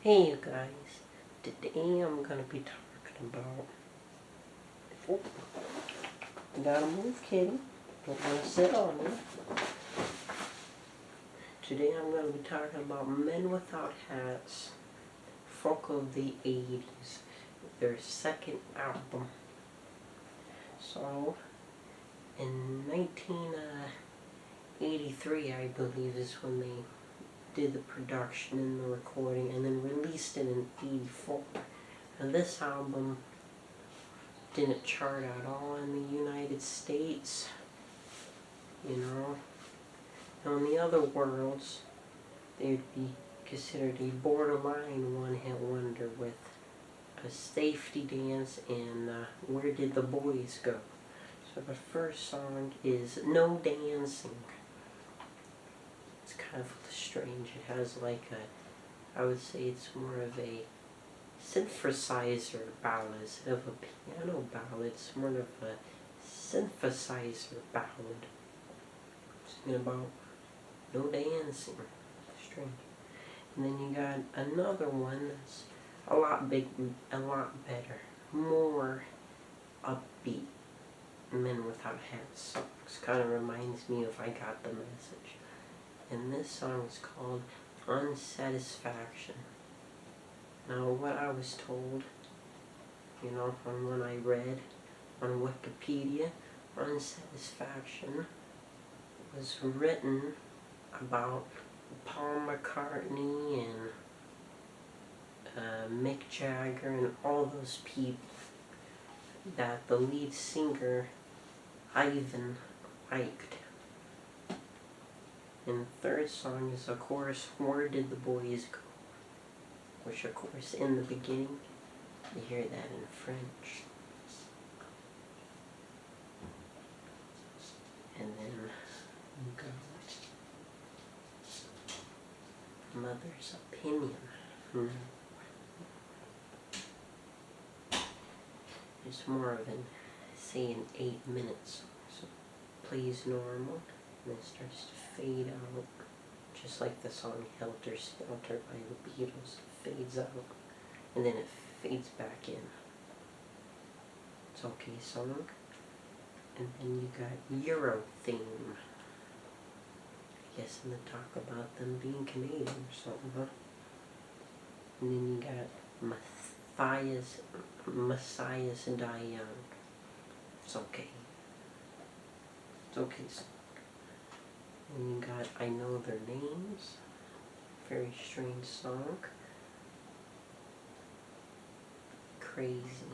Hey you guys, today I'm going to be talking about, you gotta move kitty, don't want to sit on me. Today I'm going to be talking about Men Without Hats, folk of the 80s, their second album. So, in 1983 I believe is when they did the production and the recording, and then released it in 84. And this album didn't chart at all in the United States, you know. On the other worlds, they'd be considered a borderline one-hit wonder with A Safety Dance and Where Did the Boys Go? So the first song is No Dancing. It's kind of strange. It has like I would say it's more of a synthesizer ballad instead of a piano ballad. It's more of a synthesizer ballad. Singing about no dancing. Strange. And then you got another one that's a lot better, more upbeat. Men Without Hats songs. Kind of reminds me of I Got the Message. And this song is called Unsatisfaction. Now what I was told, you know, from when I read on Wikipedia, Unsatisfaction was written about Paul McCartney and Mick Jagger and all those people that the lead singer Ivan liked. And the third song is, of course, Where Did the Boys Go? Which, of course, in the beginning, you hear that in French. And then you got Mother's Opinion. It's more of an, say, an 8-minute song. So it plays normal, and then starts to fade out, just like the song Helter Skelter by the Beatles. It fades out, and then it fades back in. It's okay song. And then you got Euro Theme. I guess I'm gonna talk about them being Canadian or something, huh? And then you got Matthias and Diane. It's okay. It's okay song. And you got I Know Their Names. Very strange song. Crazy.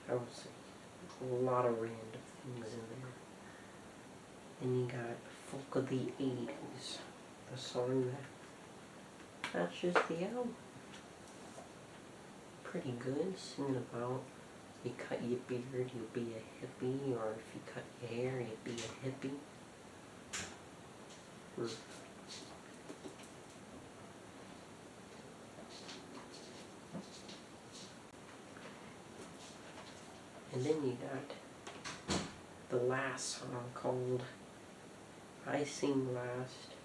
I would say a lot of random things in there. Then you got Folk of the 80s. The song that matches the album. Pretty good. Singing about you cut your beard, you'll be a hippie, or if you cut your hair, you'll be a hippie. And then you got the last song called I Sing Last,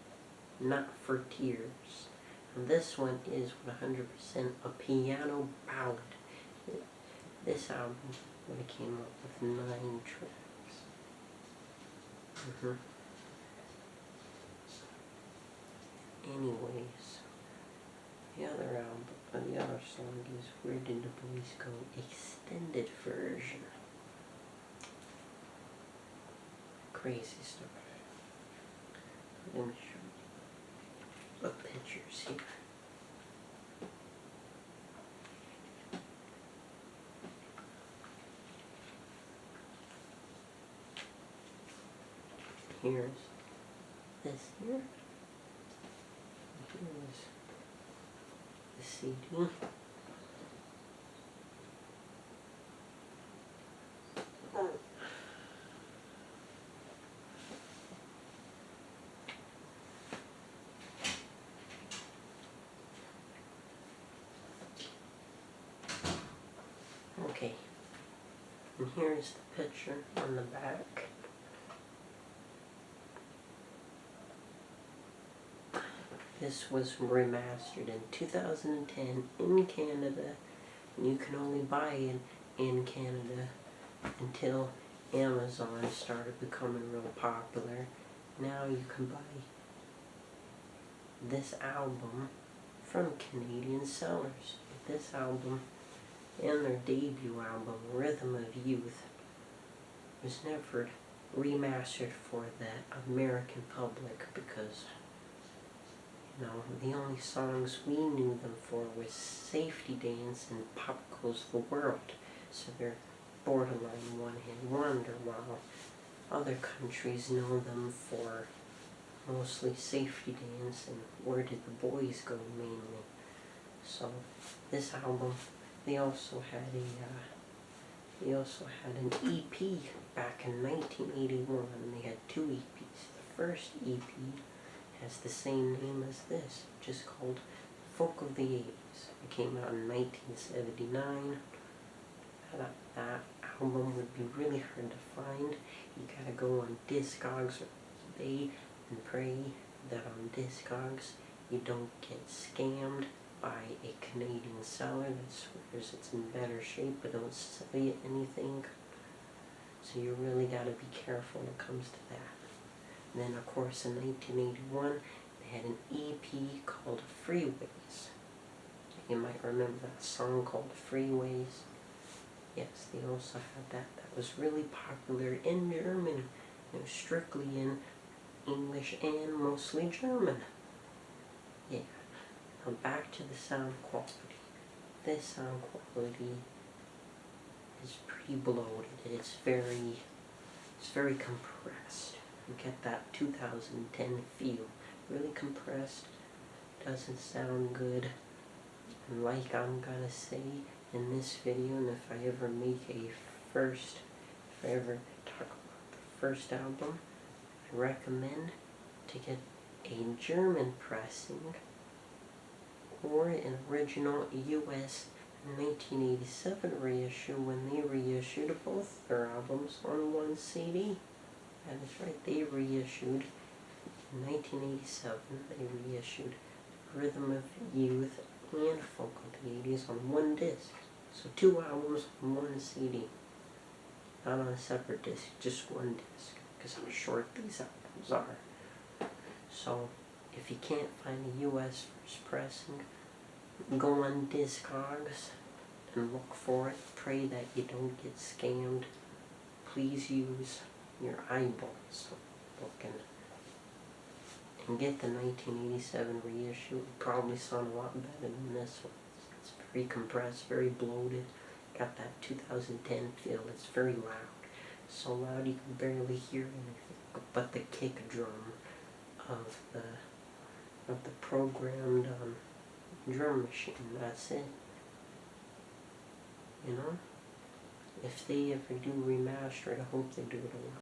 Not for Tears. And this one is 100% a piano ballad. This album would have came up with 9 tracks. Anyways, the other song is Where Did the Boys Go? Extended version. Crazy stuff. Let me show you the pictures here. Here's this here. Here's the CD. Okay, and here's the picture on the back. This was remastered in 2010 in Canada, and you can only buy it in Canada until Amazon started becoming real popular. Now you can buy this album from Canadian sellers. This album and their debut album, Rhythm of Youth, was never remastered for the American public because, you know, the only songs we knew them for was Safety Dance and Pop Goes the World. So they're borderline one-hit wonder, while other countries know them for mostly Safety Dance and Where Did the Boys Go mainly. So this album, they also had an EP back in 1981. They had two EPs. The first EP has the same name as this, which is called Folk of the 80s. It came out in 1979. That album would be really hard to find. You gotta go on Discogs or eBay and pray that on Discogs you don't get scammed by a Canadian seller that swears it's in better shape but don't sell you anything. So you really gotta be careful when it comes to that. And then of course in 1981 they had an EP called Freeways. You might remember that song called Freeways. Yes, they also had that. That was really popular in Germany. It was strictly in English and mostly German. Yeah. Now back to the sound quality. This sound quality is pretty bloated. It's very compressed. You get that 2010 feel. Really compressed. Doesn't sound good. And like I'm gonna say in this video, and if I ever talk about the first album, I recommend to get a German pressing or an original US 1987 reissue when they reissued both their albums on one CD. That is right, they reissued in 1987, they reissued Rhythm of Youth and Folk of the 80s on one disc. So two albums on one CD. Not on a separate disc, just one disc, because how short these albums are. So if you can't find a US first pressing, go on Discogs and look for it. Pray that you don't get scammed. Please use your eyeballs looking. And get the 1987 reissue. It probably sound a lot better than this one. It's very compressed, very bloated. Got that 2010 feel. It's very loud. So loud you can barely hear anything but the kick drum of the programmed drum machine. That's it. You know? If they ever do remaster it, I hope they do it a lot